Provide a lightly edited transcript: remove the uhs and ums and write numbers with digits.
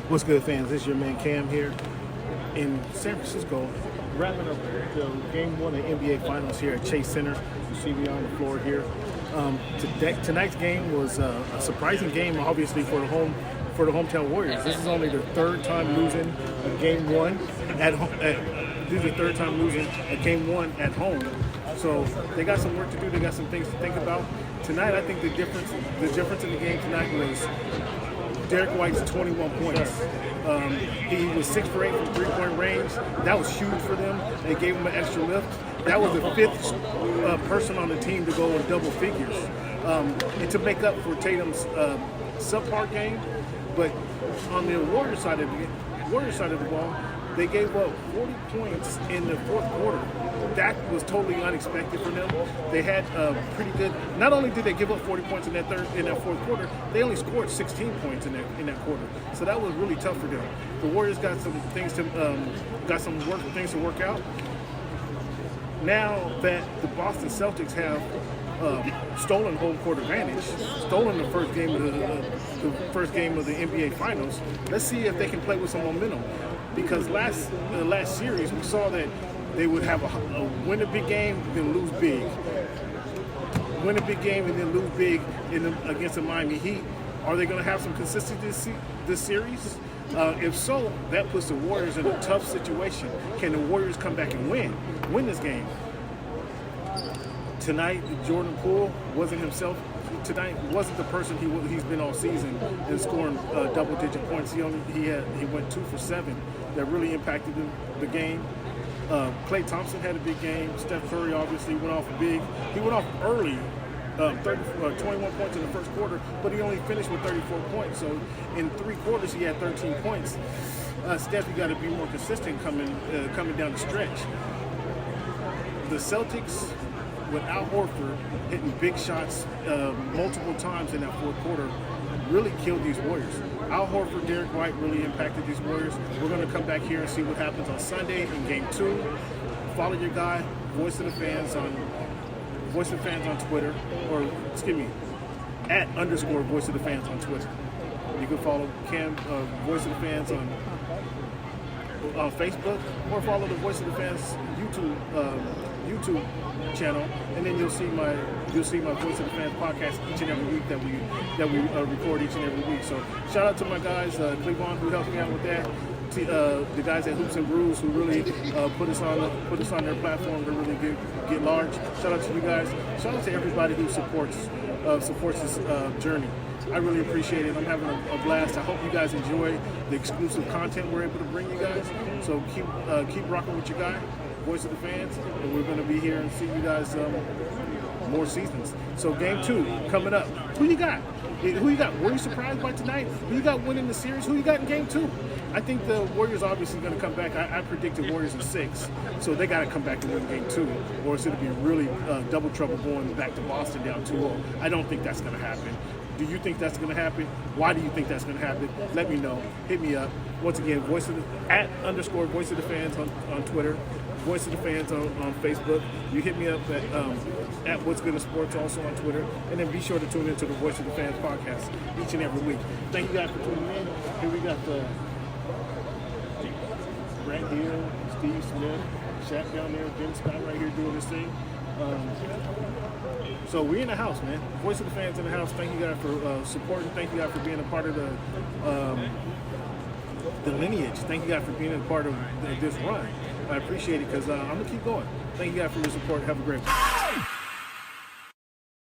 What's good, fans? This is your man Cam here in San Francisco, wrapping up the Game 1 of the NBA Finals here at Chase Center. You see me on the floor here. Tonight's game was a surprising game, obviously, for the hometown Warriors. This is only the third time losing a Game 1 at home. This is the third time losing a Game 1 at home. So they got some work to do. They got some things to think about. Tonight, I think the difference in the game tonight was Derek White's 21 points. He was 6 for 8 from three-point range. That was huge for them. They gave him an extra lift. That was the fifth person on the team to go in double figures. And to make up for Tatum's subpar game. But on the Warriors side of the ball, they gave up 40 points in the fourth quarter. That was totally unexpected for them. They had pretty good. Not only did they give up 40 points in that fourth quarter, they only scored 16 points in that quarter. So that was really tough for them. The Warriors got some things to work out. Now that the Boston Celtics have stolen home court advantage, stolen the first game of the NBA Finals, let's see if they can play with some momentum. Because last series we saw that they would have a win a big game, then lose big. Win a big game and then lose big against the Miami Heat. Are they going to have some consistency this series? If so, that puts the Warriors in a tough situation. Can the Warriors come back and win this game? Tonight, Jordan Poole wasn't himself. Tonight wasn't the person he's been all season in scoring double-digit points. He went 2 for 7. That really impacted the game. Klay Thompson had a big game. Steph Curry obviously went off big. He went off early, 21 points in the first quarter, but he only finished with 34 points. So in 3 quarters, he had 13 points. Steph, you got to be more consistent coming down the stretch. The Celtics, with Al Horford hitting big shots multiple times in that fourth quarter, really killed these Warriors. Al Horford, Derek White really impacted these Warriors. We're going to come back here and see what happens on Sunday in Game 2. Follow your guy, Voice of the Fans on Twitter, or excuse me, @ Voice of the Fans on Twitter. You can follow Cam Voice of the Fans on Facebook, or follow the Voice of the Fans YouTube channel, and then you'll see my Voice of the Fans podcast each and every week that we record each and every week. So shout out to my guys, Cleavon, who helped me out with that. The guys at Hoops and Brews, who really put us on their platform to really get large. Shout out to you guys. Shout out to everybody who supports this journey. I really appreciate it. I'm having a blast. I hope you guys enjoy the exclusive content we're able to bring you guys. So keep rocking with your guy, Voice of the Fans, and we're going to be here and see you guys more seasons. So Game 2 coming up. Who you got? Were you surprised by tonight? Who you got winning the series? Who you got in Game 2? I think the Warriors obviously going to come back. I predicted Warriors in 6, so they got to come back and win Game 2, or it's going to be really double trouble going back to Boston down 2-0. I don't think that's going to happen. Do you think that's going to happen? Why do you think that's going to happen? Let me know. Hit me up. Once again, Voice of the Fans on Twitter, Voice of the Fans on Facebook. You hit me up at What's Good in Sports also on Twitter. And then be sure to tune into the Voice of the Fans podcast each and every week. Thank you guys for tuning in. Here we got Grant Hill, Steve Smith, Shaq down there, Jim Scott right here doing this thing. So we're in the house, man. Voice of the Fans in the house. Thank you guys for supporting. Thank you guys for being a part of the lineage. Thank you guys for being a part of this run. I appreciate it because I'm going to keep going. Thank you guys for your support. Have a great one.